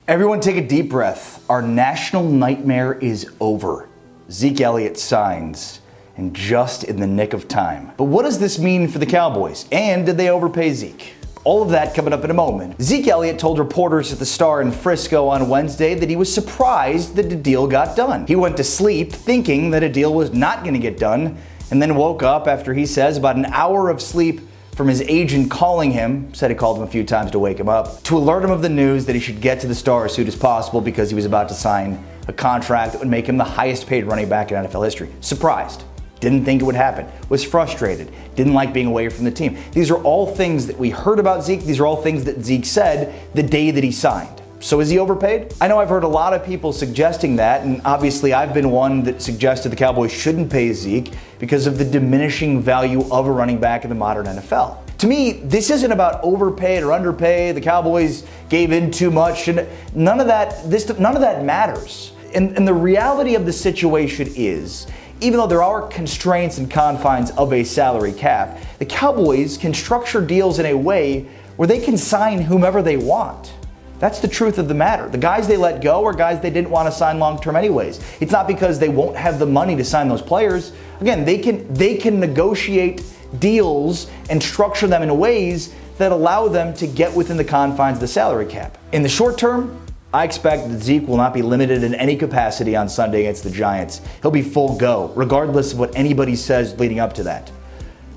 Everyone take a deep breath. Our national nightmare is over. Zeke Elliott signs, and just in the nick of time. But what does this mean for the Cowboys? And did they overpay Zeke? All of that coming up in a moment. Zeke Elliott told reporters at the Star in Frisco on Wednesday that he was surprised that the deal got done. He went to sleep thinking that a deal was not going to get done, and then woke up after, he says, about an hour of sleep from his agent calling him, said he called him a few times to wake him up, to alert him of the news that he should get to the Star as soon as possible because he was about to sign a contract that would make him the highest paid running back in NFL history. Surprised. Didn't think it would happen. Was frustrated. Didn't like being away from the team. These are all things that we heard about Zeke. These are all things that Zeke said the day that he signed. So is he overpaid? I know I've heard a lot of people suggesting that, and obviously I've been one that suggested the Cowboys shouldn't pay Zeke because of the diminishing value of a running back in the modern NFL. To me, this isn't about overpaid or underpaid. The Cowboys gave in too much, and none of that matters. And the reality of the situation is, even though there are constraints and confines of a salary cap, the Cowboys can structure deals in a way where they can sign whomever they want. That's the truth of the matter. The guys they let go are guys they didn't want to sign long-term anyways. It's not because they won't have the money to sign those players. Again, they can negotiate deals and structure them in ways that allow them to get within the confines of the salary cap. In the short term, I expect that Zeke will not be limited in any capacity on Sunday against the Giants. He'll be full go, regardless of what anybody says leading up to that.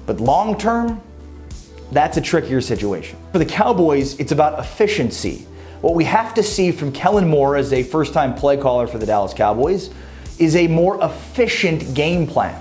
But long term, that's a trickier situation. For the Cowboys, it's about efficiency. What we have to see from Kellen Moore as a first-time play caller for the Dallas Cowboys is a more efficient game plan.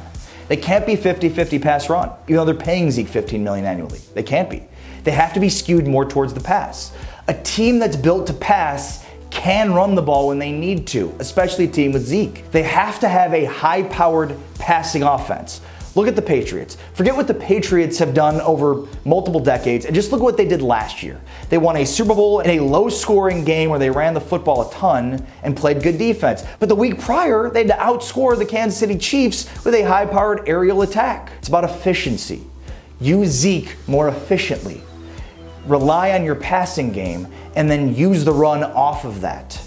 They can't be 50-50 pass run, even though they're paying Zeke $15 million annually. They can't be. They have to be skewed more towards the pass. A team that's built to pass can run the ball when they need to, especially a team with Zeke. They have to have a high-powered passing offense. Look at the Patriots. Forget what the Patriots have done over multiple decades and just look at what they did last year. They won a Super Bowl in a low-scoring game where they ran the football a ton and played good defense. But the week prior, they had to outscore the Kansas City Chiefs with a high-powered aerial attack. It's about efficiency. Use Zeke more efficiently. Rely on your passing game and then use the run off of that.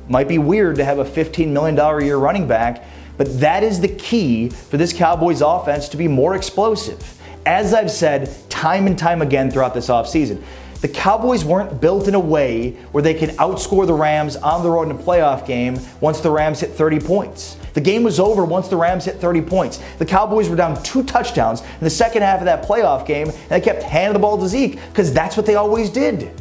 Might be weird to have a $15 million a year running back, but that is the key for this Cowboys offense to be more explosive. As I've said time and time again throughout this offseason, the Cowboys weren't built in a way where they can outscore the Rams on the road in a playoff game once the Rams hit 30 points. The game was over once the Rams hit 30 points. The Cowboys were down 2 touchdowns in the second half of that playoff game, and they kept handing the ball to Zeke because that's what they always did.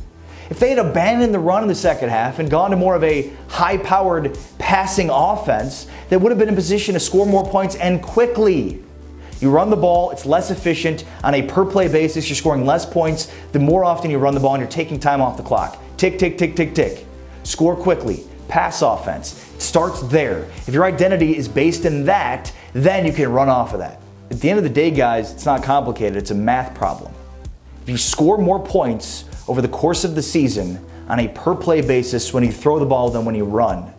If they had abandoned the run in the second half and gone to more of a high-powered passing offense, they would have been in position to score more points and quickly. You run the ball, it's less efficient. On a per-play basis, you're scoring less points the more often you run the ball and you're taking time off the clock. Tick, tick, tick, tick, tick. Score quickly. Pass offense. It starts there. If your identity is based in that, then you can run off of that. At the end of the day, guys, it's not complicated. It's a math problem. If you score more points over the course of the season on a per-play basis when you throw the ball than when you run,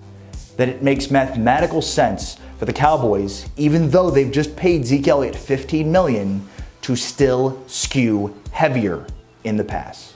then it makes mathematical sense for the Cowboys, even though they've just paid Zeke Elliott $15 million, to still skew heavier in the pass.